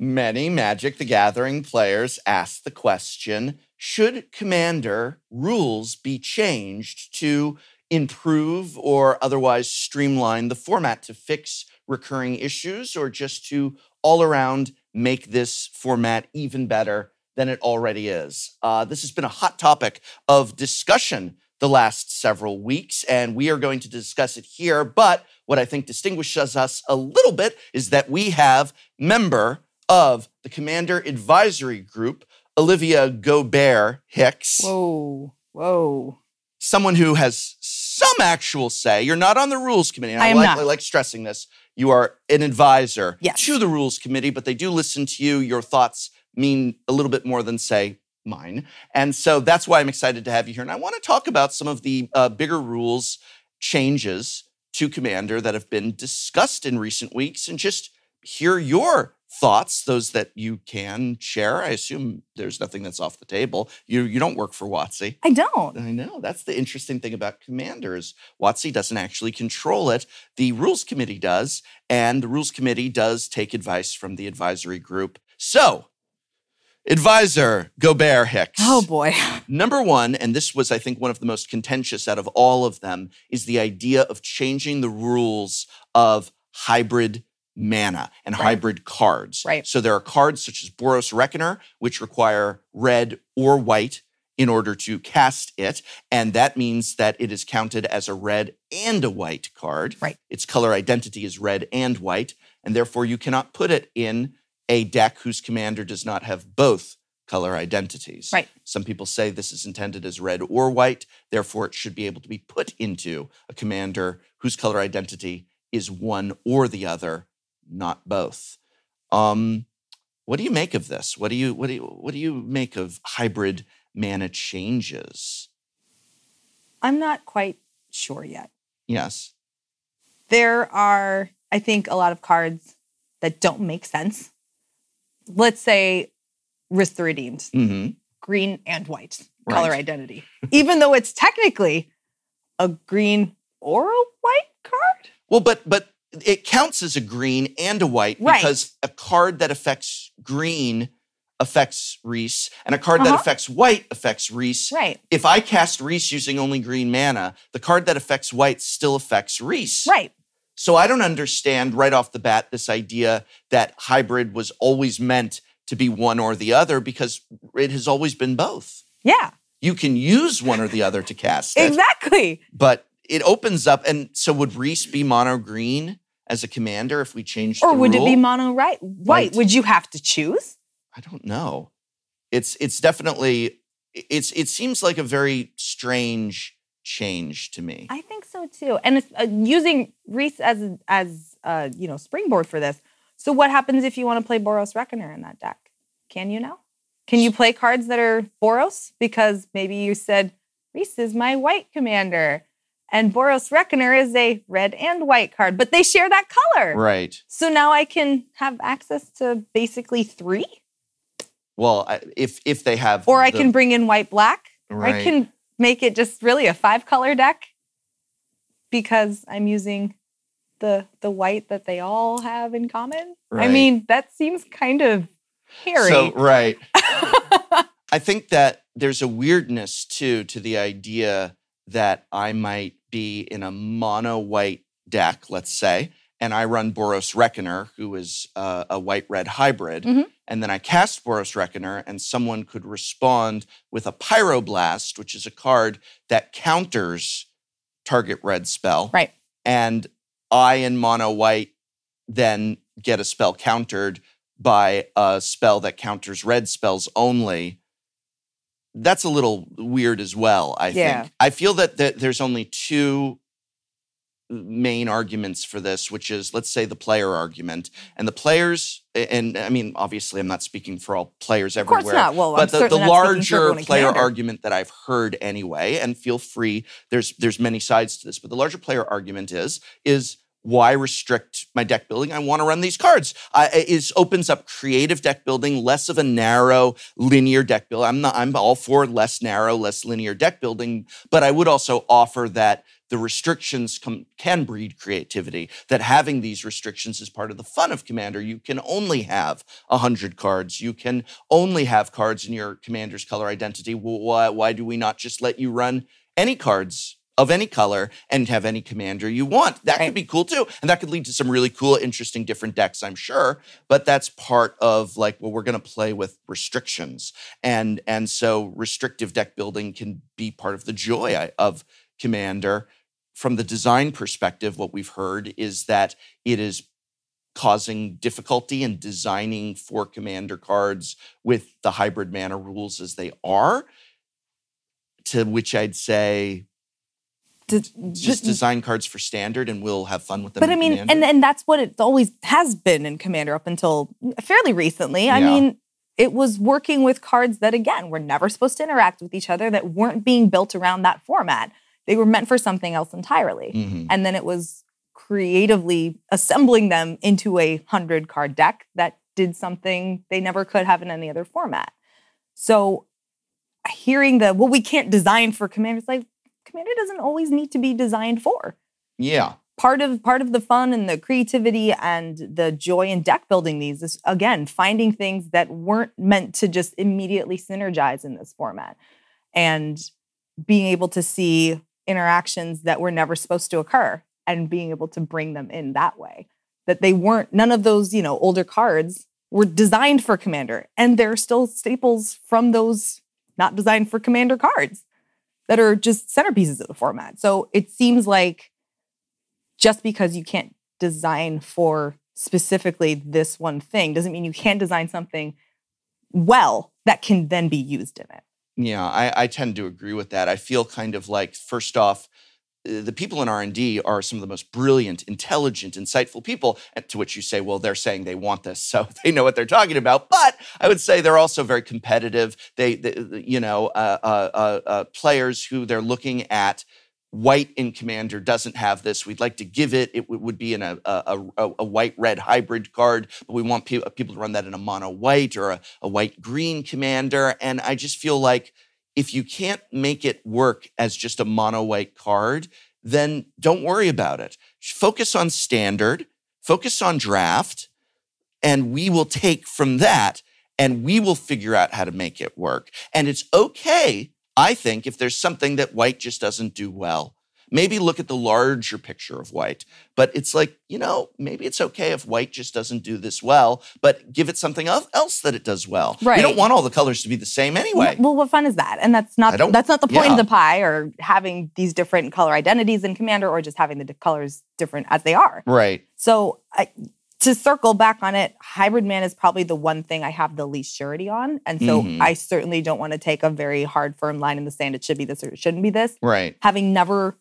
Many Magic the Gathering players ask the question, should Commander rules be changed to improve or otherwise streamline the format to fix recurring issues, or just to all around make this format even better than it already is? This has been a hot topic of discussion the last several weeks, and we are going to discuss it here. But what I think distinguishes us a little bit is that we have member of the Commander Advisory Group, Olivia Gobert-Hicks. Whoa. Someone who has some actual say. You're not on the Rules Committee. And I like stressing this. You are an advisor to the Rules Committee, but they do listen to you. Your thoughts mean a little bit more than, say, mine. And so that's why I'm excited to have you here. And I want to talk about some of the bigger rules changes to Commander that have been discussed in recent weeks, and just hear your thoughts, those that you can share. I assume there's nothing that's off the table. You don't work for WotC. I don't. I know. That's the interesting thing about Commander is WotC doesn't actually control it. The Rules Committee does, and the Rules Committee does take advice from the advisory group. So, Advisor Gobert-Hicks. Oh, boy. Number one, and this was, I think, one of the most contentious out of all of them, is the idea of changing the rules of hybrid mana and hybrid cards. Right. So there are cards such as Boros Reckoner, which require red or white in order to cast it. And that means that it is counted as a red and a white card. Right. Its color identity is red and white. And therefore, you cannot put it in a deck whose commander does not have both color identities. Right. Some people say this is intended as red or white. Therefore, it should be able to be put into a commander whose color identity is one or the other, not both. What do you make of this? What do you make of hybrid mana changes? I'm not quite sure yet. Yes. There are, I think, a lot of cards that don't make sense. Let's say Risk the Redeemed, green and white color identity, even though it's technically a green or a white card. Well, but it counts as a green and a white because a card that affects green affects Reese, and a card that affects white affects Reese. Right. If I cast Reese using only green mana, the card that affects white still affects Reese. Right. So I don't understand right off the bat this idea that hybrid was always meant to be one or the other, because it has always been both. Yeah. You can use one or the other to cast it. Exactly. But it opens up, and so would Reese be mono green as a commander if we changed the rule? Or would it be mono white? Would you have to choose? I don't know. It's definitely, it seems like a very strange change to me. I think so too. And it's, using Reese as springboard for this. So what happens if you want to play Boros Reckoner in that deck? Can you now? Can you play cards that are Boros? Because maybe you said, Reese is my white commander, and Boros Reckoner is a red and white card, but they share that color. Right. So now I can have access to basically 3? Well, if they have... Or I can bring in white-black. Right. I can make it just really a 5-color deck because I'm using the white that they all have in common. Right. I mean, that seems kind of hairy. So, right. I think that there's a weirdness, too, to the idea that I might be in a mono-white deck, let's say, and I run Boros Reckoner, who is a white-red hybrid, and then I cast Boros Reckoner, and someone could respond with a Pyroblast, which is a card that counters target red spell. Right. And I, in mono-white, then get a spell countered by a spell that counters red spells only. That's a little weird as well, I think. I feel that there's only 2 main arguments for this, which is, let's say, the player argument. And the players, and I mean, obviously I'm not speaking for all players everywhere. Of course not. Well, but I'm the larger player commander. argument that I've heard anyway, and feel free, there's many sides to this, but the larger player argument is why restrict my deck building? I want to run these cards. It opens up creative deck building, less of a narrow, linear deck build. I'm all for less narrow, less linear deck building, but I would also offer that the restrictions can breed creativity, that having these restrictions is part of the fun of Commander. You can only have 100 cards. You can only have cards in your Commander's color identity. Well, why do we not just let you run any cards of any color and have any commander you want? That could be cool too. And that could lead to some really cool, interesting, different decks, I'm sure. But that's part of like, well, we're going to play with restrictions. And so restrictive deck building can be part of the joy of Commander. From the design perspective, what we've heard is that it is causing difficulty in designing for Commander cards with the hybrid mana rules as they are. To which I'd say, just design cards for Standard and we'll have fun with them. But I mean, and that's what it always has been in Commander up until fairly recently. I mean, it was working with cards that, again, were never supposed to interact with each other, that weren't being built around that format. They were meant for something else entirely. And then it was creatively assembling them into a 100-card deck that did something they never could have in any other format. So hearing well, we can't design for Commander, it's like, Commander doesn't always need to be designed for. Yeah. Part of the fun and the creativity and the joy in deck building these is, again, finding things that weren't meant to just immediately synergize in this format. And being able to see interactions that were never supposed to occur and being able to bring them in that way. That they weren't, none of those, older cards were designed for Commander. And they're still staples from those not designed for Commander cards that are just centerpieces of the format. So it seems like just because you can't design for specifically this one thing doesn't mean you can't design something well that can then be used in it. Yeah, I tend to agree with that. I feel kind of like, first off, the people in R&D are some of the most brilliant, intelligent, insightful people, to which you say, well, they're saying they want this, so they know what they're talking about. But I would say they're also very competitive. Players who they're looking at, white in Commander doesn't have this. We'd like to give it. It would be in a white-red hybrid card, but we want people to run that in a mono-white or a white-green Commander. And I just feel like if you can't make it work as just a mono-white card, then don't worry about it. Focus on Standard, focus on Draft, and we will take from that and we will figure out how to make it work. And it's okay, I think, if there's something that white just doesn't do well. Maybe look at the larger picture of white. But it's like, maybe it's okay if white just doesn't do this well, but give it something else that it does well. Right. You don't want all the colors to be the same anyway. Well, what fun is that? And that's not the point of the pie, or having these different color identities in Commander, or just having the colors different as they are. Right. So to circle back on it, hybrid mana is probably the one thing I have the least surety on. And so I certainly don't want to take a very hard, firm line in the sand. It should be this or it shouldn't be this. Right. Having never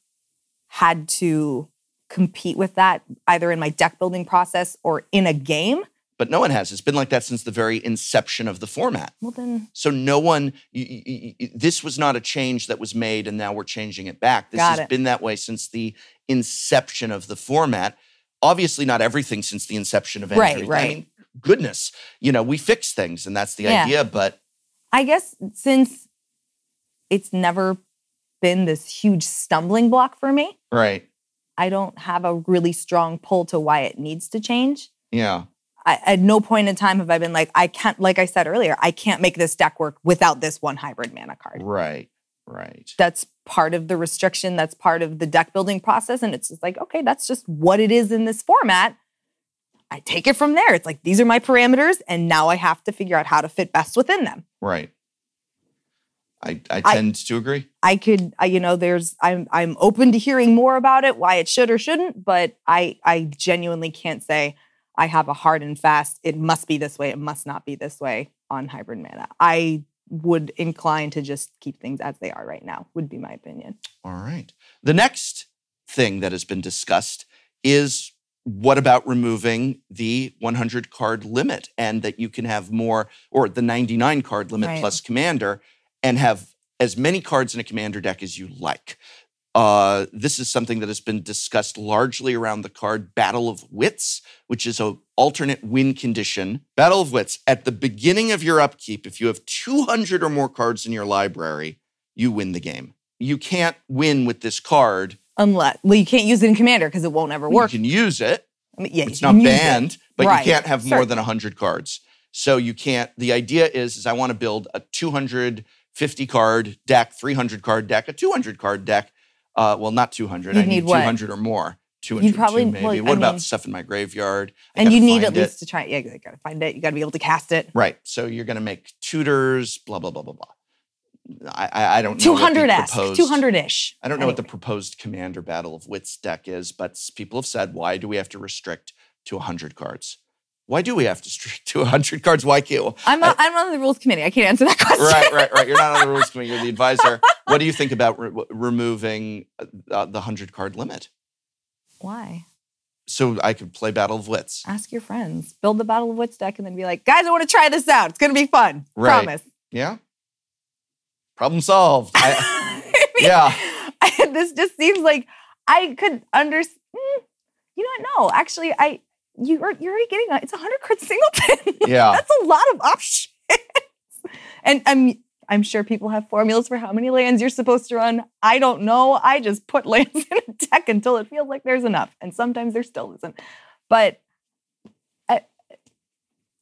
had to compete with that either in my deck building process or in a game. But no one has. It's been like that since the very inception of the format. Well, then. So no one, this was not a change that was made and now we're changing it back. This has been that way since the inception of the format. Obviously not everything since the inception of anything. Right. I mean, goodness, we fix things and that's the idea, but. I guess since it's never been this huge stumbling block for me. Right. I don't have a really strong pull to why it needs to change. Yeah. At no point in time have I been like, I can't, like I said earlier, I can't make this deck work without this one hybrid mana card. Right. That's part of the restriction. That's part of the deck building process. And it's just like, okay, that's just what it is in this format. I take it from there. It's like, these are my parameters. And now I have to figure out how to fit best within them. Right. I tend to agree. I'm open to hearing more about it, why it should or shouldn't, but I genuinely can't say I have a hard and fast, it must be this way, it must not be this way on hybrid mana. I would incline to just keep things as they are right now, would be my opinion. All right. The next thing that has been discussed is, what about removing the 100 card limit and that you can have more, or the 99 card limit plus Commander, and have as many cards in a Commander deck as you like? This is something that has been discussed largely around the card Battle of Wits, which is an alternate win condition. Battle of Wits, at the beginning of your upkeep, if you have 200 or more cards in your library, you win the game. You can't win with this card Well, you can't use it in Commander because it won't ever work. You can use it. I mean, yeah, it's not banned, but right. you can't have more than 100 cards. So you can't, the idea is I want to build a 250 card deck, 300 card deck, a 200 card deck. Well, not 200. I need 200 or more. 200 maybe. Well, what about stuff in my graveyard? And you need at least to try, you got to find it. You got to be able to cast it. Right. So you're going to make tutors, blah, blah, blah, blah, blah. I don't know. 200-ish. I don't know what the proposed Commander Battle of Wits deck is, but people have said, why do we have to restrict to 100 cards? Why do we have to restrict to 100 cards? Why can't I'm on the rules committee. I can't answer that question. Right. You're not on the rules committee. You're the advisor. What do you think about removing the 100 card limit? Why? So I could play Battle of Wits. Ask your friends. Build the Battle of Wits deck and then be like, guys, I want to try this out. It's going to be fun. Right. Promise. Yeah. Problem solved. This just seems like I could understand. You don't know. Actually, you're already getting it's 100 card singleton. Yeah. That's a lot of options. And I'm sure people have formulas for how many lands you're supposed to run. I don't know. I just put lands in a deck until it feels like there's enough. And sometimes there still isn't. But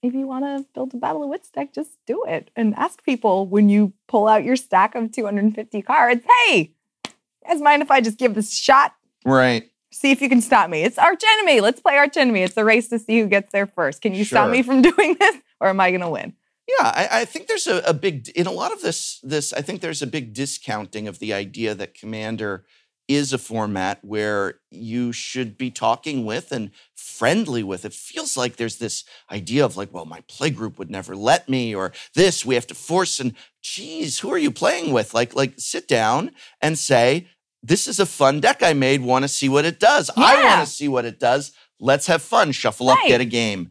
if you want to build a Battle of Wits deck, just do it. And ask people when you pull out your stack of 250 cards, hey, you guys mind if I just give this a shot? Right. See if you can stop me. It's Arch Enemy. Let's play Arch Enemy. It's a race to see who gets there first. Can you stop me from doing this? Or am I going to win? Yeah, I think there's a big, in a lot of this, I think there's a big discounting of the idea that Commander is a format where you should be talking with and friendly with. It feels like there's this idea of like, well, my play group would never let me, or this, we have to force, and geez, who are you playing with? Like sit down and say, this is a fun deck I made, want to see what it does. Yeah. I want to see what it does. Let's have fun, shuffle up, get a game.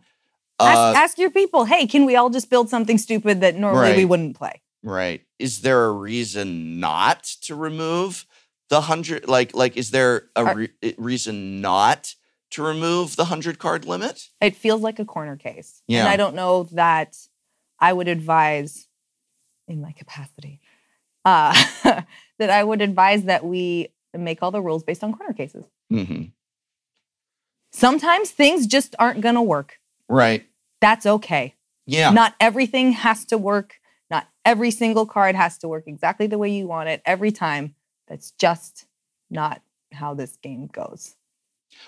Ask your people, hey, can we all just build something stupid that normally we wouldn't play? Right. Is there a reason not to remove the 100? Like, is there a reason not to remove the 100 card limit? It feels like a corner case. Yeah. And I don't know that I would advise, in my capacity, that I would advise that we make all the rules based on corner cases. Mm-hmm. Sometimes things just aren't going to work. Right. That's okay. Yeah. Not everything has to work. Not every single card has to work exactly the way you want it every time. That's just not how this game goes.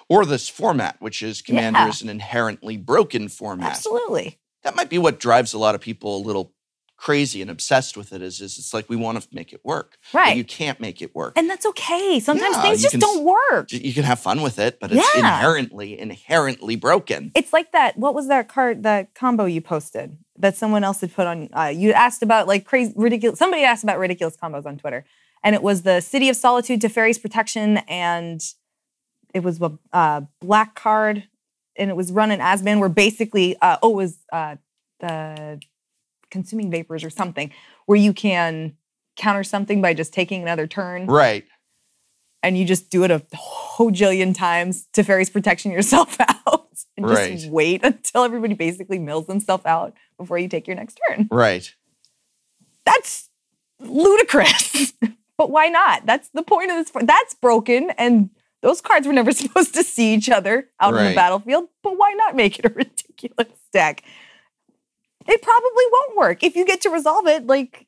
Or this format, which is Commander is an inherently broken format. Absolutely. That might be what drives a lot of people a little crazy and obsessed with it is it's like we want to make it work. Right. But you can't make it work. And that's okay. Sometimes things just don't work. You can have fun with it, but it's inherently broken. It's like that. What was that card, that combo you posted that someone else had put on? You asked about like crazy, ridiculous. Somebody asked about ridiculous combos on Twitter. And it was the City of Solitude to Fairies Protection. And it was a black card. And it was run in Asban where basically, it was the Consuming Vapors or something, where you can counter something by just taking another turn. Right. And you just do it a hojillion times to Fairies Protection yourself out. And just wait until everybody basically mills themselves out before you take your next turn. Right. That's ludicrous. But why not? That's the point of this. That's broken, and those cards were never supposed to see each other out on the battlefield. But why not make it a ridiculous deck? It probably won't work. If you get to resolve it, like,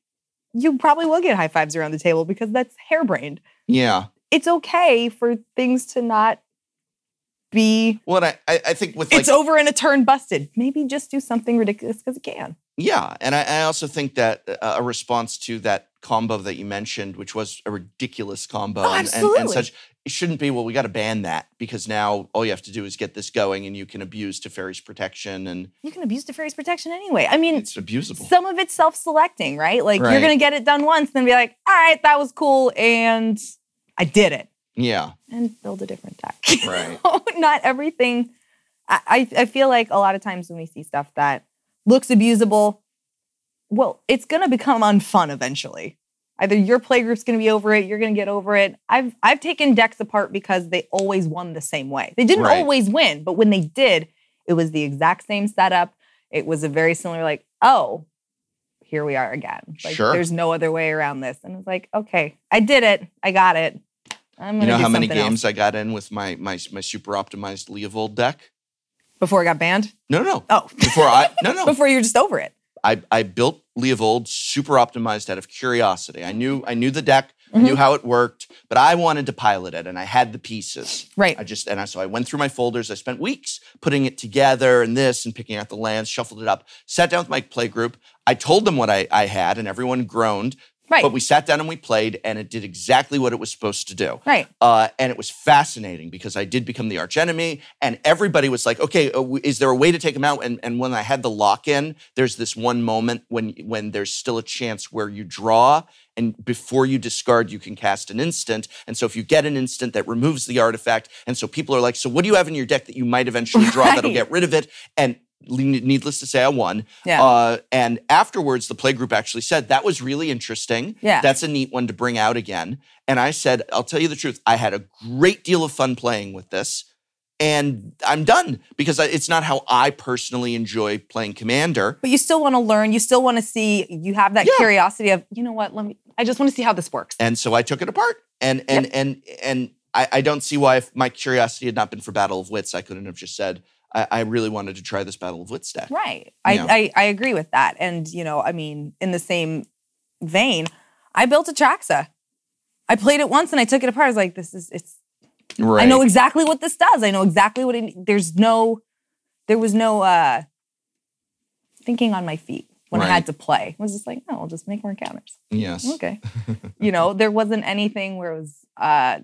you probably will get high fives around the table because that's harebrained. Yeah. It's okay for things to not be... Well, I think with it's over in a turn busted. Maybe just do something ridiculous because it can. Yeah, and I also think that a response to that combo that you mentioned, which was a ridiculous combo and such, it shouldn't be, well, we got to ban that because now all you have to do is get this going and you can abuse Teferi's Protection. And you can abuse Teferi's Protection anyway. I mean, it's abusable. Some of it's self-selecting, right? Like, you're going to get it done once, then be like, all right, that was cool, and I did it. Yeah. And build a different deck. Right. Not everything. I feel like a lot of times when we see stuff that looks abusable, well, it's going to become unfun eventually. Either your play group's going to be over it, you're going to get over it. I've taken decks apart because they always won the same way. They didn't always win, but when they did, it was the exact same setup. It was a very similar, like, oh, here we are again. Like, there's no other way around this. And it's like, okay, I did it. I got it. I'm You gonna know do how many something games else. I got in with my super optimized Leovold deck? Before it got banned? No. Oh. No. Before you were just over it. I built Leovold super optimized out of curiosity. I knew the deck, I knew how it worked, but I wanted to pilot it and I had the pieces. Right. So I went through my folders. I spent weeks putting it together and picking out the lands, shuffled it up, sat down with my play group. I told them what I had and everyone groaned. Right. But we sat down and we played, and it did exactly what it was supposed to do. Right. And it was fascinating because I did become the archenemy, and everybody was like, okay, is there a way to take him out? And when I had the lock-in, there's this one moment when there's still a chance where you draw, and before you discard, you can cast an instant. And so if you get an instant, that removes the artifact. And so people are like, so what do you have in your deck that you might eventually draw that'll get rid of it? And needless to say, I won. Yeah. And afterwards, the play group actually said, that was really interesting. Yeah. That's a neat one to bring out again. And I said, I'll tell you the truth. I had a great deal of fun playing with this. And I'm done because it's not how I personally enjoy playing Commander. But you still want to learn. You still want to see. You have that curiosity of, you know what? I just want to see how this works. And so I took it apart. And I don't see why, if my curiosity had not been for Battle of Wits, I couldn't have just said, I really wanted to try this Battle of Wits deck. Right. I agree with that. And, in the same vein, I built a Traxa. I played it once and I took it apart. I was like, Right. I know exactly what this does. I know exactly what there was no thinking on my feet when I had to play. I was just like, no, I'll just make more counters. Yes. Okay. There wasn't anything where it was,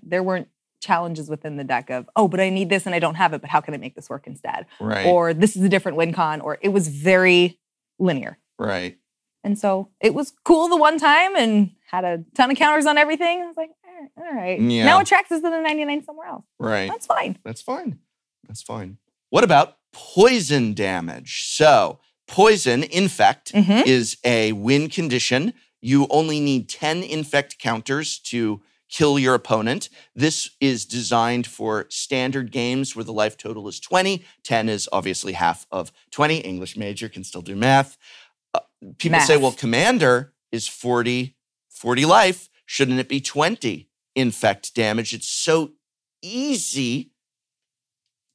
there weren't challenges within the deck of, oh, but I need this and I don't have it, but how can I make this work instead? Right. Or this is a different win con, or it was very linear. Right. And so it was cool the one time and had a ton of counters on everything. I was like, all right. Yeah. Now it tracks us to the 99 somewhere else. Right. That's fine. That's fine. What about poison damage? So poison, infect, is a win condition. You only need 10 infect counters to kill your opponent. This is designed for standard games where the life total is 20. 10 is obviously half of 20. English major can still do math. People say, well, Commander is 40 life. Shouldn't it be 20 infect damage? It's so easy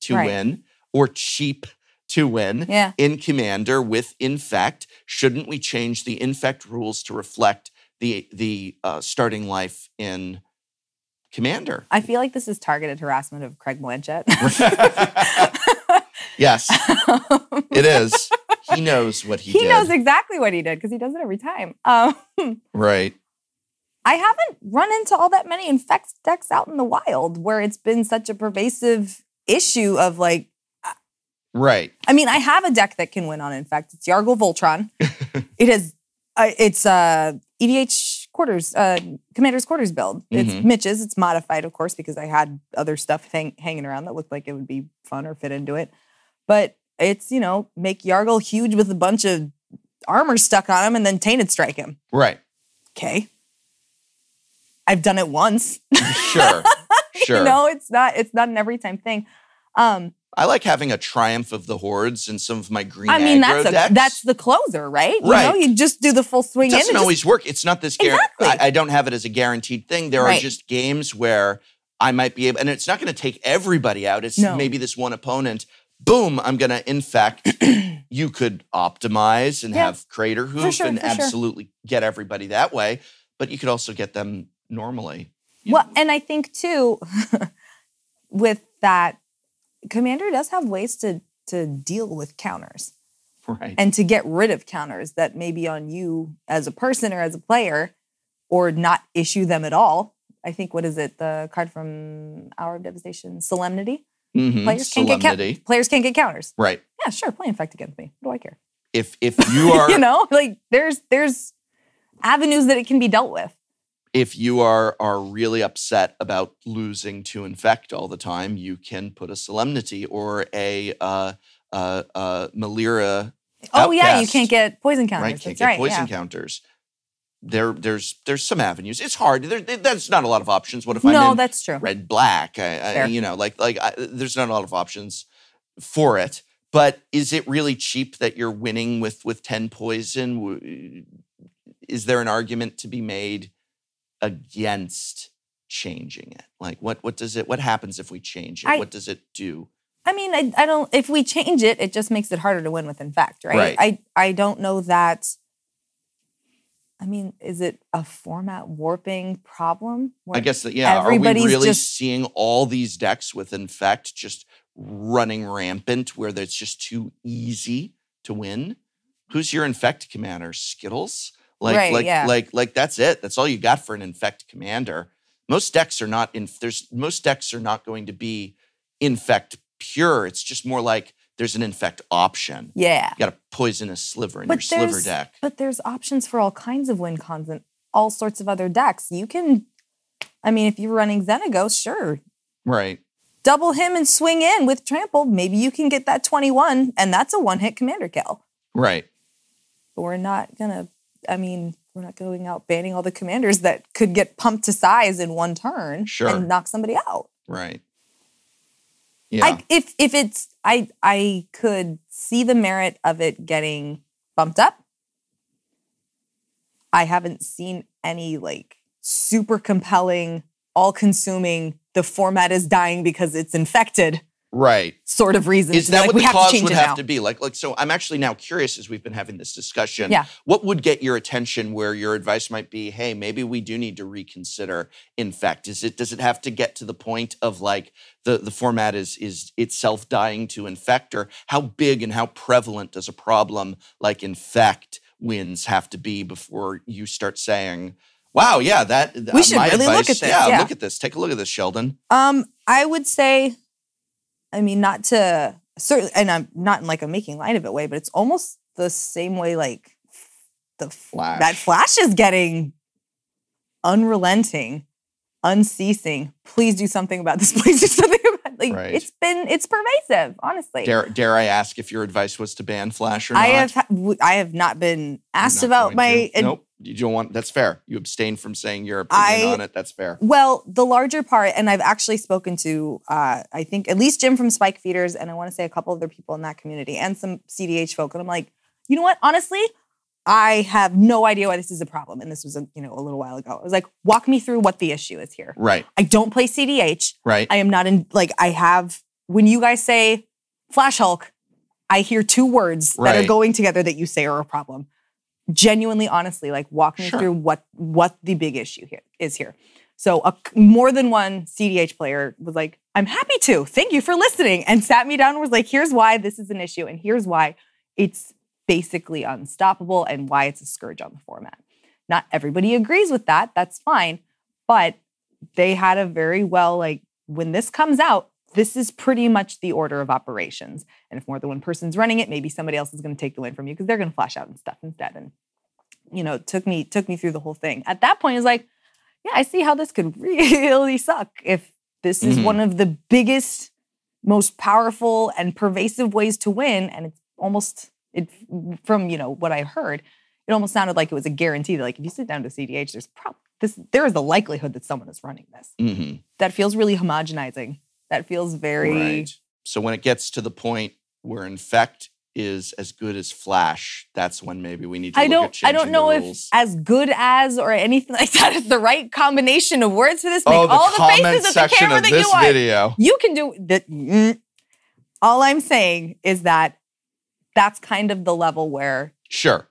to win, or cheap to win in Commander with infect. Shouldn't we change the infect rules to reflect the starting life in Commander? I feel like this is targeted harassment of Craig Blanchett. Yes, it is. He knows what he did. He knows exactly what he did because he does it every time. Right. I haven't run into all that many infect decks out in the wild where it's been such a pervasive issue of like. Right. I mean, I have a deck that can win on infect. It's Yargle Voltron. It has. It's EDH quarters, Commander's quarters build. It's Mitch's. It's modified, of course, because I had other stuff hanging around that looked like it would be fun or fit into it. But it's, make Yargle huge with a bunch of armor stuck on him and then Tainted Strike him. Right. Okay. I've done it once. Sure. It's not an every time thing. I like having a Triumph of the Hordes in some of my green aggro decks. That's the closer, right? Right. You just do the full swing in. It doesn't always work. It's not this Exactly. I don't have it as a guaranteed thing. There are just games where I might be able, and it's not going to take everybody out. It's maybe this one opponent. Boom, I'm going to infect. You could optimize and have Crater Hoof and absolutely get everybody that way. But you could also get them normally. Well, and I think too, with that, Commander does have ways to deal with counters. Right. And to get rid of counters that may be on you as a person or as a player, or not issue them at all. I think, what is it? The card from Hour of Devastation, Solemnity? Players can't get counters. Right. Yeah, sure. Play infect against me. What do I care? If you are there's avenues that it can be dealt with. If you are really upset about losing to infect all the time, you can put a Solemnity or a Malira. Oh yeah, you can't get poison counters. Right, can't get poison counters. There's some avenues. It's hard. There's not a lot of options. What if I'm in that's true. Red black? There's not a lot of options for it. But is it really cheap that you're winning with 10 poison? Is there an argument to be made against changing it? Like, what happens if we change it? What does it do? I mean, I don't, if we change it, it just makes it harder to win with Infect, right? I don't know that, I mean, is it a format warping problem? I guess that, yeah. Are we really seeing all these decks with Infect just running rampant where it's just too easy to win? Who's your Infect commander? Skittles? Like that's it. That's all you got for an Infect commander. Most decks are not going to be Infect pure. It's just more like there's an Infect option. Yeah. You got a Poisonous Sliver in your Sliver deck. But there's options for all kinds of win cons and all sorts of other decks. You can, I mean, if you're running Xenagos, sure. Right. Double him and swing in with Trample. Maybe you can get that 21, and that's a one-hit commander kill. Right. But we're not going out banning all the commanders that could get pumped to size in one turn and knock somebody out. Right. Yeah. I could see the merit of it getting bumped up. I haven't seen any like super compelling, all-consuming, the format is dying because it's infected. Right. Sort of reason. Is that what the cause would have to be? Like, so I'm actually now curious as we've been having this discussion. Yeah. What would get your attention where your advice might be, hey, maybe we do need to reconsider Infect? Does it have to get to the point of like the format is itself dying to Infect? Or how big and how prevalent does a problem like Infect wins have to be before you start saying, wow, yeah, we should my really advice, look at this. Yeah, look at this. Take a look at this, Sheldon. I would say, I mean, not to certainly, and I'm not in like a making light of it way, but it's almost the same way like that Flash is getting unrelenting, unceasing. Please do something about this. Please do something about it. Like it's pervasive, honestly. Dare I ask if your advice was to ban Flash or not? I have not been asked about my. Nope. You don't want, that's fair. You abstain from saying your opinion on it. That's fair. Well, the larger part, and I've actually spoken to, I think, at least Jim from Spike Feeders, and I want to say a couple other people in that community, and some CDH folk. And I'm like, you know what? Honestly, I have no idea why this is a problem. And this was, a little while ago. I was like, walk me through what the issue is here. Right. I don't play CDH. Right. I am not in, when you guys say Flash Hulk, I hear two words that are going together that you say are a problem. Genuinely, honestly, like walk me through what the big issue here is here. So more than one CDH player was like, I'm happy to. Thank you for listening. And sat me down and was like, here's why this is an issue. And here's why it's basically unstoppable and why it's a scourge on the format. Not everybody agrees with that. That's fine. But they had a very well, like, when this comes out, this is pretty much the order of operations. And if more than one person's running it, maybe somebody else is going to take the win from you because they're going to flash out and stuff instead. And, it took me through the whole thing. At that point, it's like, yeah, I see how this could really suck if this is one of the biggest, most powerful and pervasive ways to win. And it's almost, from, what I heard, it almost sounded like it was a guarantee that, like, if you sit down to CDH, there is a likelihood that someone is running this. Mm-hmm. That feels really homogenizing. That feels very... Right. So when it gets to the point where Infect is as good as Flash, that's when maybe we need to look at changing I don't know the if rules. as good as or anything like that is the right combination of words for this. Make all the faces section at the camera of that this you want. video. You can do that. All I'm saying is that that's kind of the level where... Sure.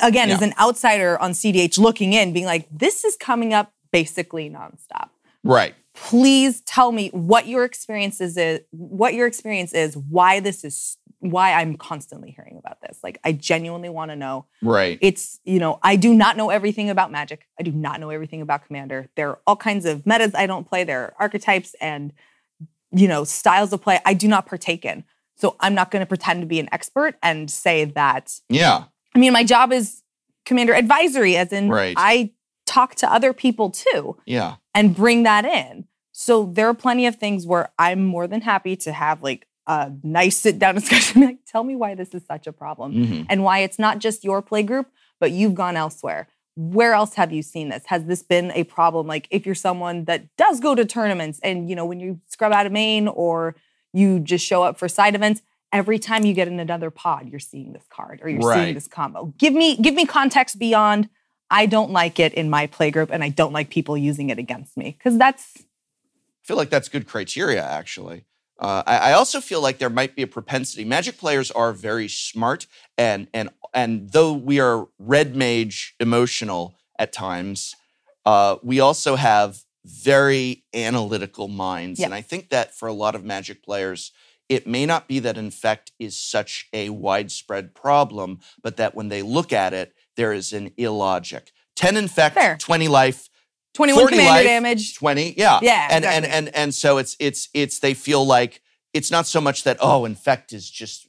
Again, as an outsider on CDH looking in, being like, this is coming up basically nonstop. Right. Please tell me what your experience is, why I'm constantly hearing about this. Like, I genuinely want to know. Right. It's, I do not know everything about Magic. I do not know everything about Commander. There are all kinds of metas I don't play. There are archetypes and, styles of play I do not partake in. So I'm not going to pretend to be an expert and say that. Yeah. I mean, my job is Commander advisory, as in I talk to other people too. Yeah. And bring that in. So there are plenty of things where I'm more than happy to have like a nice sit down discussion. Like, tell me why this is such a problem and why it's not just your play group, but you've gone elsewhere. Where else have you seen this? Has this been a problem? Like, if you're someone that does go to tournaments and, when you scrub out of main or you just show up for side events, every time you get in another pod, you're seeing this card or you're seeing this combo. Give me context beyond I don't like it in my playgroup, and I don't like people using it against me. Because that's... I feel like that's good criteria, actually. I also feel like there might be a propensity. Magic players are very smart, and though we are red mage emotional at times, we also have very analytical minds. Yeah. And I think that for a lot of Magic players, it may not be that Infect is such a widespread problem, but that when they look at it, there is an illogic. 10 Infect, Fair. 20 life, 21 40 commander life, damage. 20, yeah. Yeah, And exactly. and so it's they feel like it's not so much that, Infect is just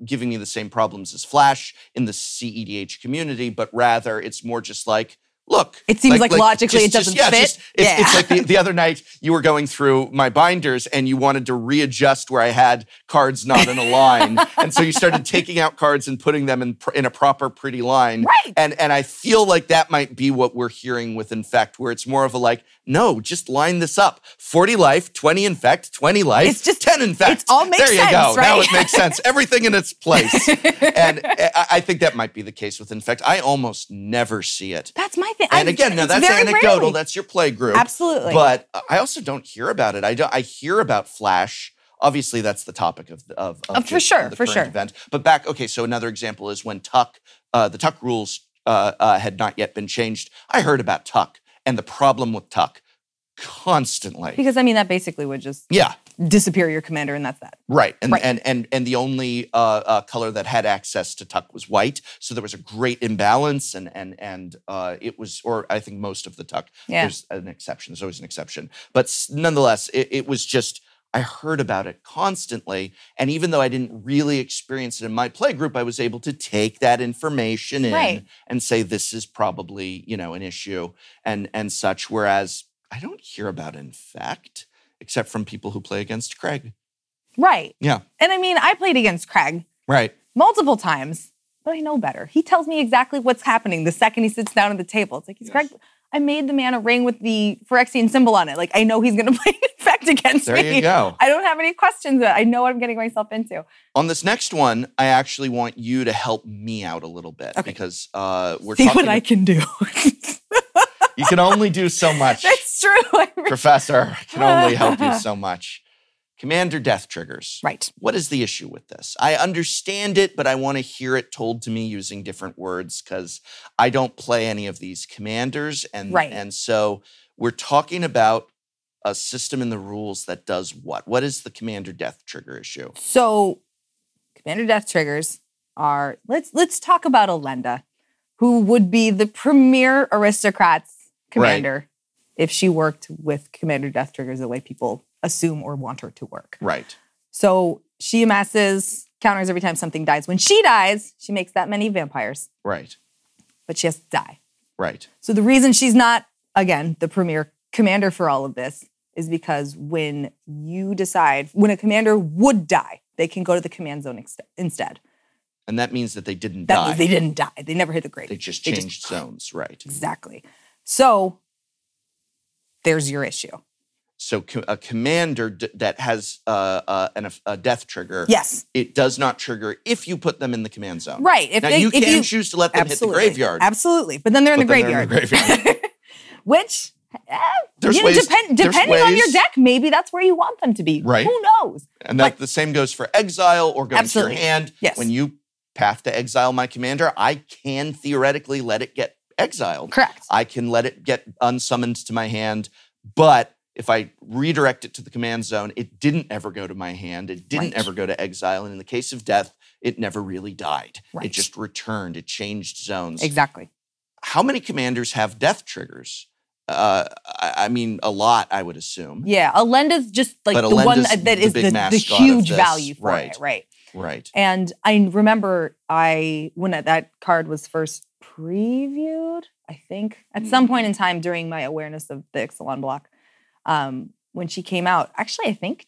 giving me the same problems as Flash in the CEDH community, but rather it's more just like, look. It seems like logically it doesn't fit. It's like the other night you were going through my binders and you wanted to readjust where I had cards not in a line. And so you started taking out cards and putting them in a proper, pretty line. Right. And I feel like that might be what we're hearing with Infect, where it's more of a like, no, just line this up. 40 life, 20 Infect, 20 life, It's just 10 Infect. It all makes there you sense, go. right? Now it makes sense. Everything in its place. And I think that might be the case with Infect. I almost never see it. That's my thing. And again, now that's very anecdotal. rarely. That's your play group. Absolutely. But I also don't hear about it. I hear about Flash. Obviously, that's the topic of for sure, the for current sure. event. But so another example is when Tuck, the Tuck rules had not yet been changed. I heard about Tuck and the problem with Tuck constantly. Because, I mean, that basically would just disappear your commander, and that's that. Right. And Right. and the only color that had access to Tuck was white. So there was a great imbalance, and it was, or I think most of the Tuck, there's an exception. There's always an exception. But nonetheless, it was just, I heard about it constantly. And even though I didn't really experience it in my play group, I was able to take that information in and say, this is probably, an issue and such. Whereas I don't hear about Infect, except from people who play against Craig. Right. Yeah. And I mean, I played against Craig multiple times, but I know better. He tells me exactly what's happening the second he sits down at the table. It's like, Craig, I made the man a ring with the Phyrexian symbol on it. Like, I know he's going to play Infect against me. There you go. I don't have any questions. I know what I'm getting myself into. On this next one, I actually want you to help me out a little bit because we're See talking. what I can do. You can only do so much. That's true. Professor, I can only help you so much. Commander death triggers. Right. What is the issue with this? I understand it, but I want to hear it told to me using different words because I don't play any of these commanders. And so we're talking about a system in the rules that does what? What is the commander death trigger issue? So commander death triggers are, let's talk about Elenda, who would be the premier aristocrat's commander if she worked with commander death triggers the way people assume or want her to work. Right. So she amasses counters every time something dies. When she dies, she makes that many vampires. Right. But she has to die. Right. So the reason she's not, again, the premier commander for all of this is because when a commander would die, they can go to the command zone instead. And that means that they didn't That die. means they didn't die. They never hit the grave. They just changed zones, right. Exactly. So there's your issue. So a commander that has a death trigger, yes, it does not trigger if you put them in the command zone. Right. Now you can choose to let them hit the graveyard. Absolutely. But then they're in the graveyard. Which, depending on your deck, maybe that's where you want them to be. Right. Who knows? And the same goes for exile or going to your hand. Yes. When you path to exile my commander, I can theoretically let it get exiled. Correct. I can let it get unsummoned to my hand, but if I redirect it to the command zone, it didn't ever go to my hand. It didn't ever go to exile. And in the case of death, it never really died. Right. It just returned. It changed zones. Exactly. How many commanders have death triggers? I mean, a lot, I would assume. Yeah, Elenda's just like the one that is the huge value for it. Right. Right. And I remember when that card was first previewed, I think, at some point in time during my awareness of the Ixalan block, when she came out, actually, I think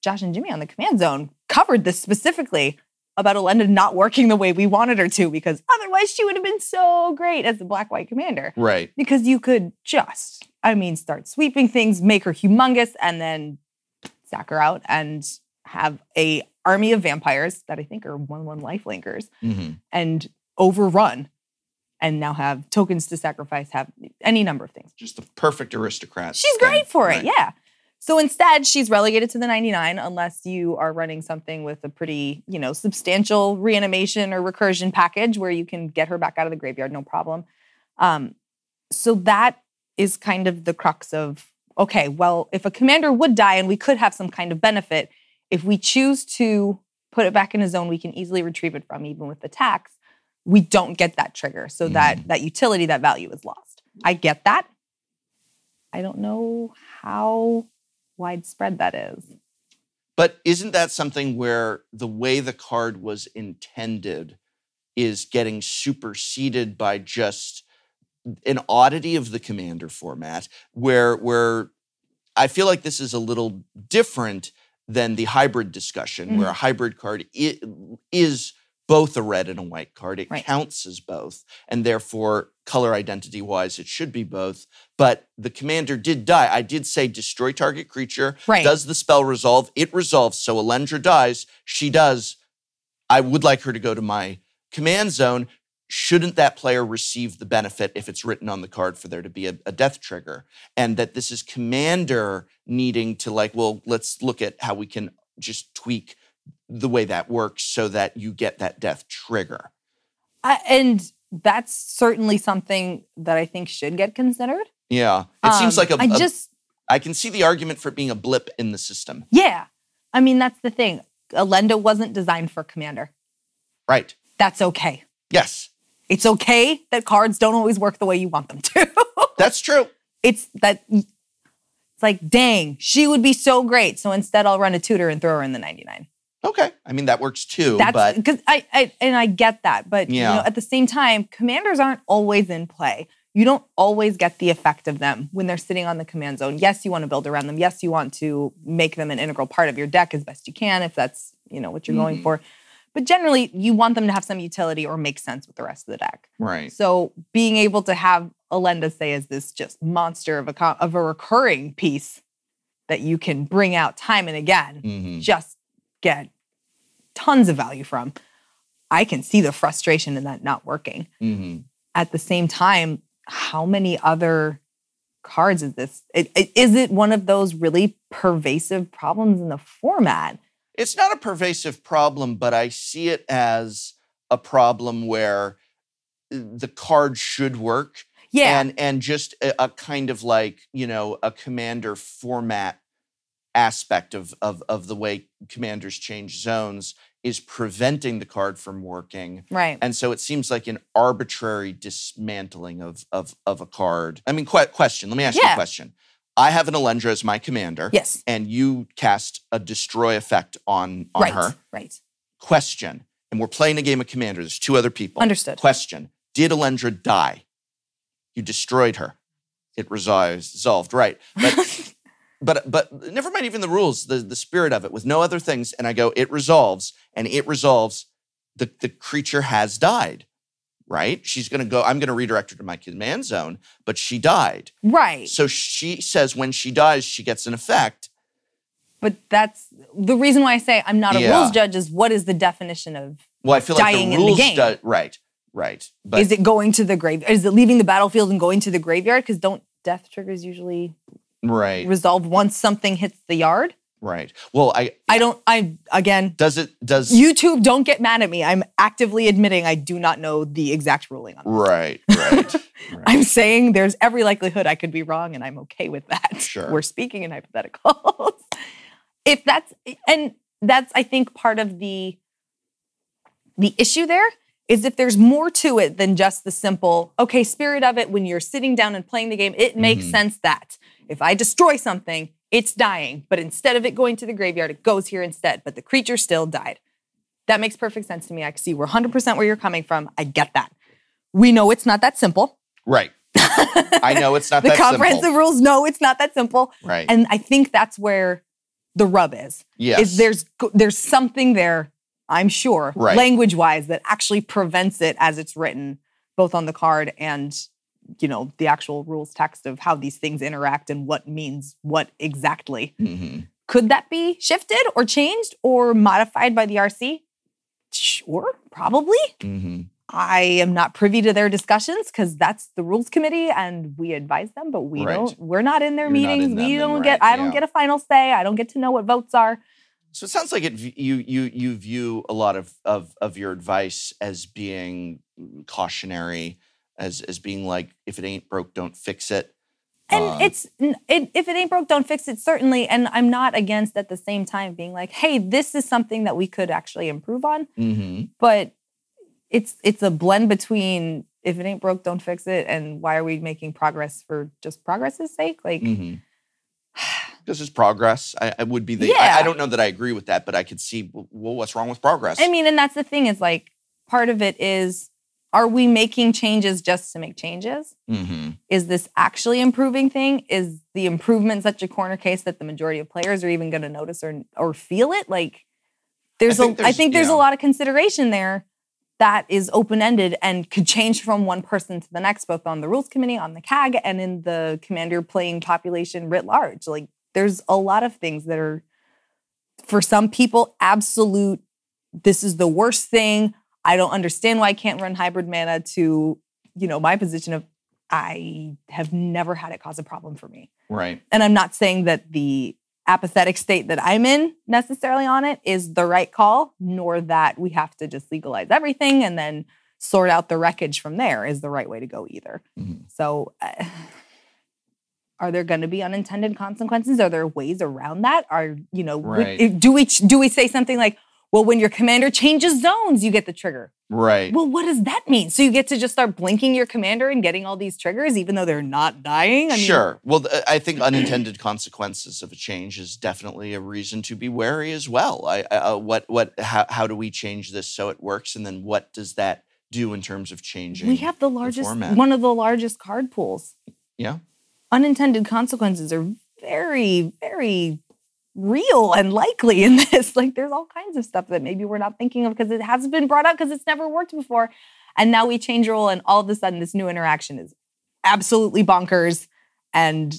Josh and Jimmy on the command zone covered this specifically about Elenda not working the way we wanted her to, because otherwise she would have been so great as the black-white commander. Right. Because you could just, start sweeping things, make her humongous, and then sack her out and have a army of vampires that I think are 1/1 lifelinkers and overrun. and now have tokens to sacrifice, have any number of things. Just the perfect aristocrat. She's great for it, yeah. So instead, she's relegated to the 99 unless you are running something with a pretty, substantial reanimation or recursion package where you can get her back out of the graveyard, no problem. So that is kind of the crux of, okay, well, if a commander would die and we could have some kind of benefit, if we choose to put it back in a zone we can easily retrieve it from, even with attacks, we don't get that trigger. So that utility, that value is lost. I get that. I don't know how widespread that is. But isn't that something where the way the card was intended is getting superseded by just an oddity of the commander format, where I feel like this is a little different than the hybrid discussion, where a hybrid card is both a red and a white card. It counts as both, and therefore, color identity-wise, it should be both. But the commander did die. I did say destroy target creature. Does the spell resolve? It resolves. So Alendra dies. She does. I would like her to go to my command zone. Shouldn't that player receive the benefit if it's written on the card for there to be a death trigger? And that this is commander needing to let's look at how we can just tweak the way that works so that you get that death trigger. And that's certainly something that I think should get considered. Yeah. It seems like I can see the argument for it being a blip in the system. Yeah. I mean, that's the thing. Alenda wasn't designed for commander. Right. That's okay. Yes. It's okay that cards don't always work the way you want them to. That's true. It's like, dang, she would be so great. So instead I'll run a tutor and throw her in the 99. Okay. I mean, that works too. That's because I get that. But at the same time, commanders aren't always in play. You don't always get the effect of them when they're sitting on the command zone. Yes, you want to build around them. Yes, you want to make them an integral part of your deck as best you can, if that's, what you're going for. But generally, you want them to have some utility or make sense with the rest of the deck. Right. So being able to have Alenda say as this just monster of a recurring piece that you can bring out time and again, just get tons of value from, I can see the frustration in that not working. At the same time, how many other cards is this? Is it one of those really pervasive problems in the format? It's not a pervasive problem, but I see it as a problem where the card should work. Yeah. And just a kind of a commander format aspect of the way commanders change zones is preventing the card from working. Right. And so it seems like an arbitrary dismantling of a card. I mean, question. Let me ask you a question. I have an Alendra as my commander. Yes. And you cast a destroy effect on her. Right. Question. And we're playing a game of commander. There's two other people. Understood. Question. Did Alendra die? You destroyed her. It resolved. Right. But never mind even the rules, the spirit of it, with no other things. And I go, it resolves. And it resolves. The creature has died. Right? She's going to go, I'm going to redirect her to my command zone, but she died. Right. So she says when she dies, she gets an effect. But that's the reason why I say I'm not a rules judge is what is the definition of dying the rules in the game? Right. But is it going to the grave? Is it leaving the battlefield and going to the graveyard? Because don't death triggers usually resolve once something hits the yard? Right. Well, does YouTube, don't get mad at me. I'm actively admitting I do not know the exact ruling on this. Right. I'm saying there's every likelihood I could be wrong, and I'm okay with that. Sure. We're speaking in hypotheticals. That's I think part of the issue there is if there's more to it than just the simple, okay, spirit of it, when you're sitting down and playing the game, it makes sense that if I destroy something, it's dying, but instead of it going to the graveyard, it goes here instead, but the creature still died. That makes perfect sense to me. I see 100% where you're coming from. I get that. We know it's not that simple. Right. I know it's not that simple. The comprehensive rules know it's not that simple. Right. And I think that's where the rub is. Yes. Is there's something there, I'm sure, language-wise, that actually prevents it as it's written, both on the card and the actual rules text of how these things interact and what means what exactly. Could that be shifted or changed or modified by the RC? Sure, probably. I am not privy to their discussions because that's the rules committee and we advise them, but we're not in their meetings. I don't get a final say. I don't get to know what votes are. So it sounds like you view a lot of your advice as being cautionary, as being like, if it ain't broke, don't fix it. And if it ain't broke, don't fix it, certainly. And I'm not against at the same time being like, hey, this is something that we could actually improve on. Mm-hmm. But it's a blend between if it ain't broke, don't fix it, and why are we making progress for just progress's sake? Like, because it's progress. I would be the. I don't know that I agree with that, but I could see, well, what's wrong with progress? I mean, and that's the thing is like, part of it is, are we making changes just to make changes? Mm-hmm. Is this actually improving thing? Is the improvement such a corner case that the majority of players are even going to notice or feel it? Like, I think there's a lot of consideration there that is open-ended and could change from one person to the next, both on the rules committee, on the CAG, and in the commander playing population writ large. Like, there's a lot of things that are, for some people, absolute, this is the worst thing. I don't understand why I can't run hybrid mana, to, my position of, I have never had it cause a problem for me. Right. And I'm not saying that the apathetic state that I'm in necessarily on it is the right call, nor that we have to just legalize everything and then sort out the wreckage from there is the right way to go either. Mm-hmm. So are there going to be unintended consequences? Are there ways around that? Do we say something like, well, when your commander changes zones, you get the trigger. Right. Well, what does that mean? So you get to just start blinking your commander and getting all these triggers, even though they're not dying? Sure. Well, I think unintended consequences of a change is definitely a reason to be wary as well. How do we change this so it works? And then what does that do in terms of changing? We have one of the largest card pools. Yeah. Unintended consequences are very, very real and likely in this. Like, there's all kinds of stuff that maybe we're not thinking of because it hasn't been brought up because it's never worked before. And now we change a rule and all of a sudden this new interaction is absolutely bonkers and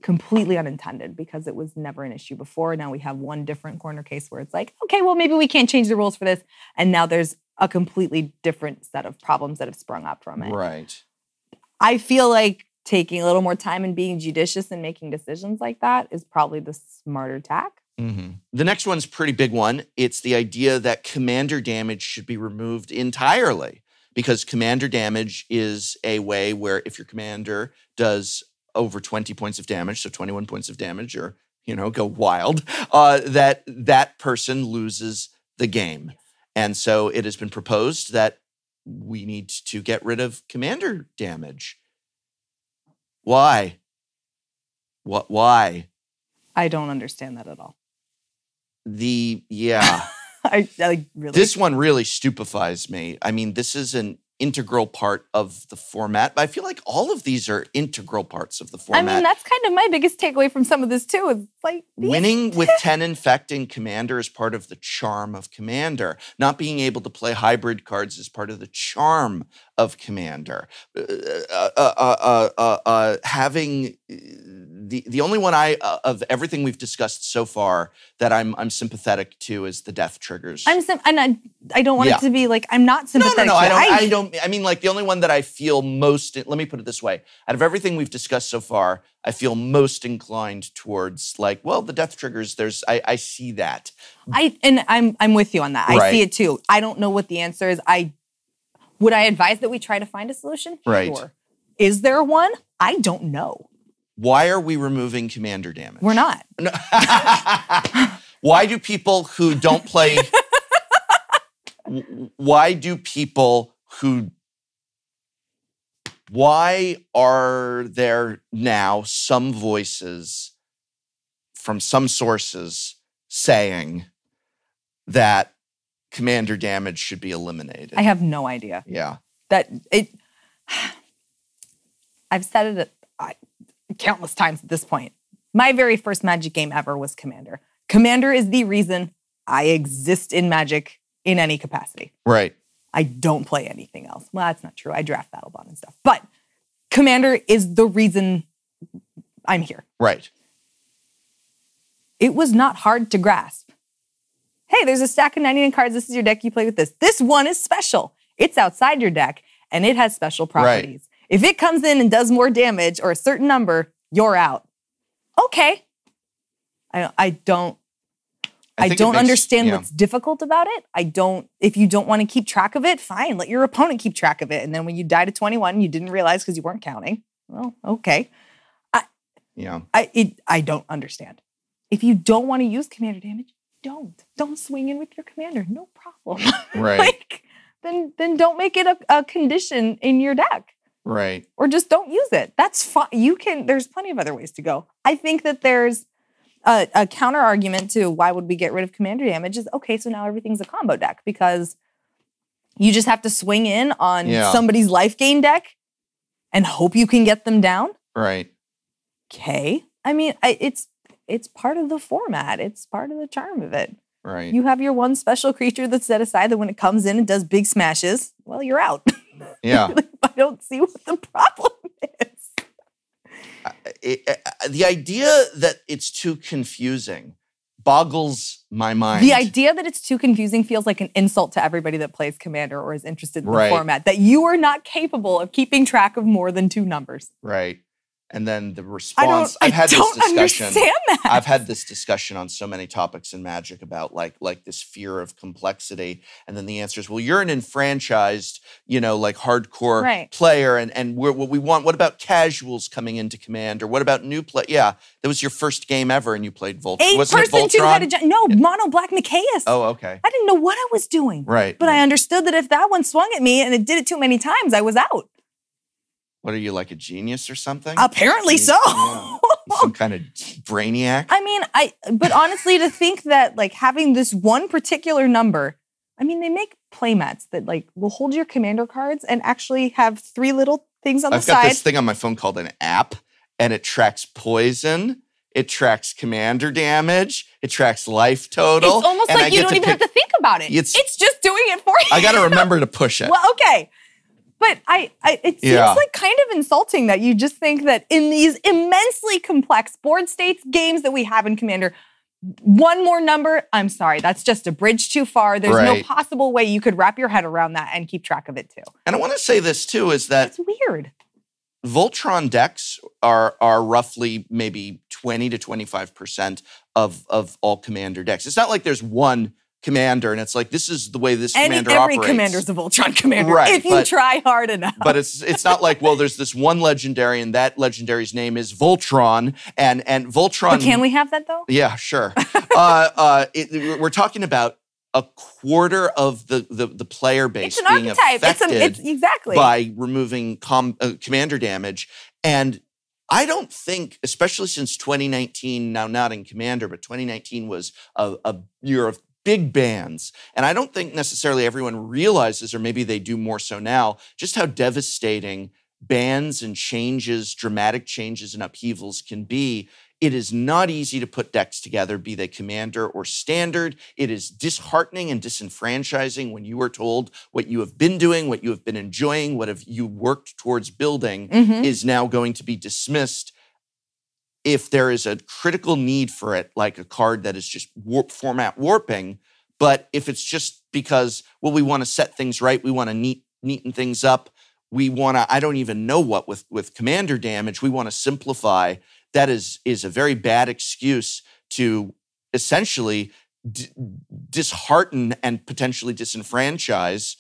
completely unintended because it was never an issue before. Now we have one different corner case where it's like, okay, well, maybe we can't change the rules for this. And now there's a completely different set of problems that have sprung up from it. Right. I feel like taking a little more time and being judicious and making decisions like that is probably the smarter tack. Mm-hmm. The next one's a pretty big one. It's the idea that commander damage should be removed entirely, because commander damage is a way where if your commander does over 20 points of damage, so 21 points of damage, or, go wild, that person loses the game. And so it has been proposed that we need to get rid of commander damage. Why? Why? I don't understand that at all. I really. This one really stupefies me. I mean, this is an integral part of the format, but I feel like all of these are integral parts of the format. I mean, that's kind of my biggest takeaway from some of this too. It's like winning with 10 infecting commander is part of the charm of commander. Not being able to play hybrid cards is part of the charm of commander. Having the only one of everything we've discussed so far that I'm sympathetic to is the death triggers. I don't want it to be like I'm not sympathetic. No. I don't. I mean, like the only one that I feel most. Let me put it this way: out of everything we've discussed so far, I feel most inclined towards like, well, the death triggers. I see that. I'm with you on that. Right. I see it too. I don't know what the answer is. Would I advise that we try to find a solution? Right. Sure. Is there one? I don't know. Why are we removing commander damage? We're not. No. Why do people who don't play? Why are there now some voices from some sources saying that commander damage should be eliminated? I have no idea. Yeah. I've said it countless times at this point. My very first Magic game ever was Commander. Commander is the reason I exist in Magic in any capacity. Right. I don't play anything else. Well, that's not true. I draft Battlebond and stuff. But Commander is the reason I'm here. Right. It was not hard to grasp. Hey, there's a stack of 99 cards. This is your deck. You play with this. This one is special. It's outside your deck, and it has special properties. If it comes in and does more damage or a certain number, you're out. Okay. I don't understand what's difficult about it. If you don't want to keep track of it, fine. Let your opponent keep track of it. And then when you die to 21, you didn't realize because you weren't counting. Well, okay. I don't understand. If you don't want to use commander damage, don't swing in with your commander. No problem. Right. Then don't make it a condition in your deck. Right. Or just don't use it. That's fine. There's plenty of other ways to go. I think that there's a counter argument to why would we get rid of commander damage is, okay, so now everything's a combo deck because you just have to swing in on somebody's life gain deck and hope you can get them down. Right. Okay. I mean, it's part of the format. It's part of the charm of it. Right. You have your one special creature that's set aside that when it comes in and does big smashes, well, you're out. Yeah. I don't see what the problem is. The idea that it's too confusing boggles my mind. The idea that it's too confusing feels like an insult to everybody that plays Commander or is interested in the format, that you are not capable of keeping track of more than 2 numbers. Right. And then the response, I've had this discussion on so many topics in Magic about like this fear of complexity. And then the answer is, well, you're an enfranchised, hardcore player. And what we want, what about casuals coming into Commander? What about new play? Yeah, that was your first game ever and you played Voltron. Wasn't it Voltron? Mono Black Nicaeus. Oh, okay. I didn't know what I was doing. Right. But I understood that if that one swung at me and it did it too many times, I was out. What are you, like a genius or something? Apparently so. Yeah. Some kind of brainiac. I mean, but honestly, to think that like having this one particular number, I mean, they make playmats that like will hold your commander cards and actually have 3 little things on the side. I've got this thing on my phone called an app, and it tracks poison, it tracks commander damage, it tracks life total. It's almost like you don't even have to think about it. It's just doing it for you. I got to remember to push it. Well, okay. But it seems like kind of insulting that you just think that in these immensely complex board states games that we have in Commander, one more number, I'm sorry, that's just a bridge too far. There's no possible way you could wrap your head around that and keep track of it too. And I want to say this too, is that it's weird. Voltron decks are roughly maybe 20 to 25% of all Commander decks. It's not like there's one commander and it's like, this is the way this commander operates. Every commander's a Voltron commander, if you try hard enough. But it's not like, well, there's this one legendary and that legendary's name is Voltron and Voltron. But can we have that though? Yeah, sure. We're talking about a quarter of the player base being affected exactly by removing commander damage. And I don't think, especially since 2019, now not in Commander, but 2019 was a year of big bans. And I don't think necessarily everyone realizes, or maybe they do more so now, just how devastating bans and changes, dramatic changes and upheavals can be. It is not easy to put decks together, be they Commander or Standard. It is disheartening and disenfranchising when you are told what you have been doing, what you have been enjoying, what have you worked towards building is now going to be dismissed. If there is a critical need for it, like a card that is just format warping, but if it's just because, well, we want to set things right, we want to neaten things up, we want to, I don't even know what with commander damage, we want to simplify, that is a very bad excuse to essentially dishearten and potentially disenfranchise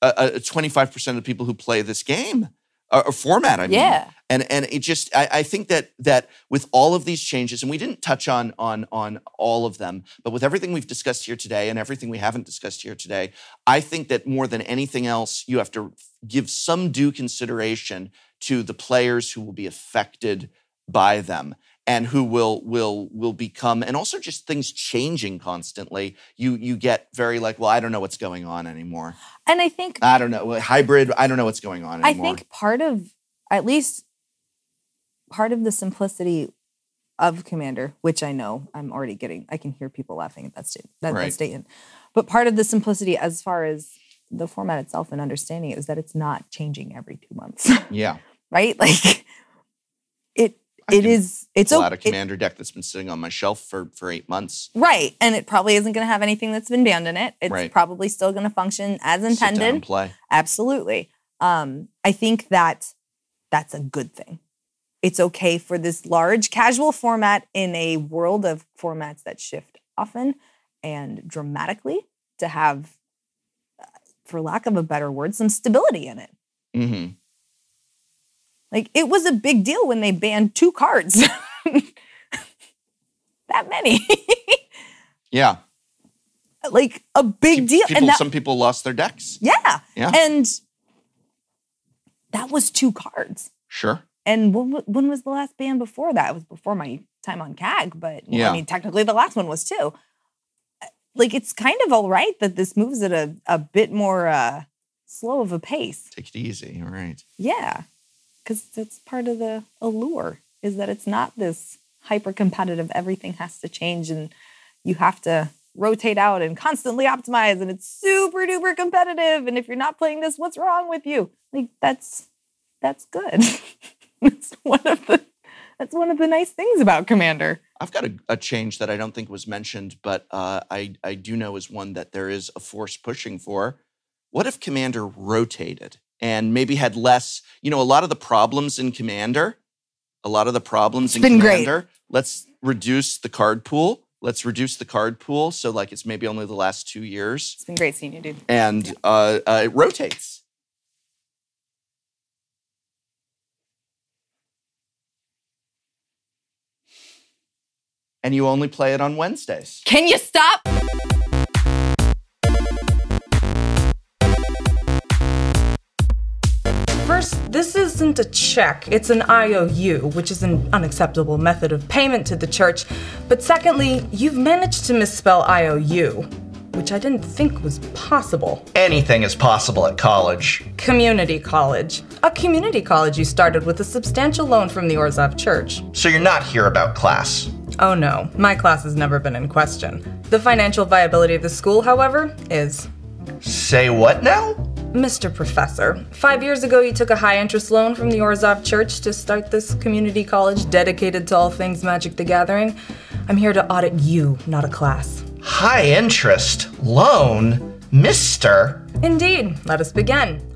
25% of the people who play this game. Or format, I mean. Yeah. And it just, I think that with all of these changes, and we didn't touch on all of them, but with everything we've discussed here today and everything we haven't discussed here today, I think that more than anything else, you have to give some due consideration to the players who will be affected by them and who will become, and also just things changing constantly. You get very like, well, I don't know what's going on anymore. And I think, I don't know, hybrid, I don't know what's going on anymore. I think at least part of the simplicity of Commander, which I know I'm already getting, I can hear people laughing at that statement. But part of the simplicity as far as the format itself and understanding it is that it's not changing every 2 months. Yeah. Right? Like It's a lot of Commander deck that's been sitting on my shelf for 8 months. Right, and it probably isn't going to have anything that's been banned in it. It's probably still going to function as intended. Sit down and play. Absolutely. I think that's a good thing. It's okay for this large casual format in a world of formats that shift often and dramatically to have, for lack of a better word, some stability in it. Mm-hmm. Like, it was a big deal when they banned 2 cards. That many. Yeah. Like, a big deal. Some people lost their decks. Yeah. And that was 2 cards. Sure. And when was the last ban before that? It was before my time on CAG, but I mean, technically the last one was too. Like, it's kind of all right that this moves at a bit more slow of a pace. Take it easy, all right. Yeah, because that's part of the allure, is that it's not this hyper-competitive, everything has to change and you have to rotate out and constantly optimize and it's super-duper competitive and if you're not playing this, what's wrong with you? Like, that's good. That's one of the nice things about Commander. I've got a change that I don't think was mentioned, but I do know is one that there is a force pushing for. What if Commander rotated and maybe had less, a lot of the problems in Commander, great. Let's reduce the card pool. So like it's maybe only the last 2 years. It's been great seeing you, dude. And it rotates. And you only play it on Wednesdays. Can you stop? First, this isn't a check, it's an IOU, which is an unacceptable method of payment to the church. But secondly, you've managed to misspell IOU, which I didn't think was possible. Anything is possible at college. Community college. A community college you started with a substantial loan from the Orzhov Church. So you're not here about class. Oh no, my class has never been in question. The financial viability of the school, however, is. Say what now? Mr. Professor, 5 years ago you took a high-interest loan from the Orzhov Church to start this community college dedicated to all things Magic the Gathering. I'm here to audit you, not a class. High interest? Loan? Mister? Indeed. Let us begin.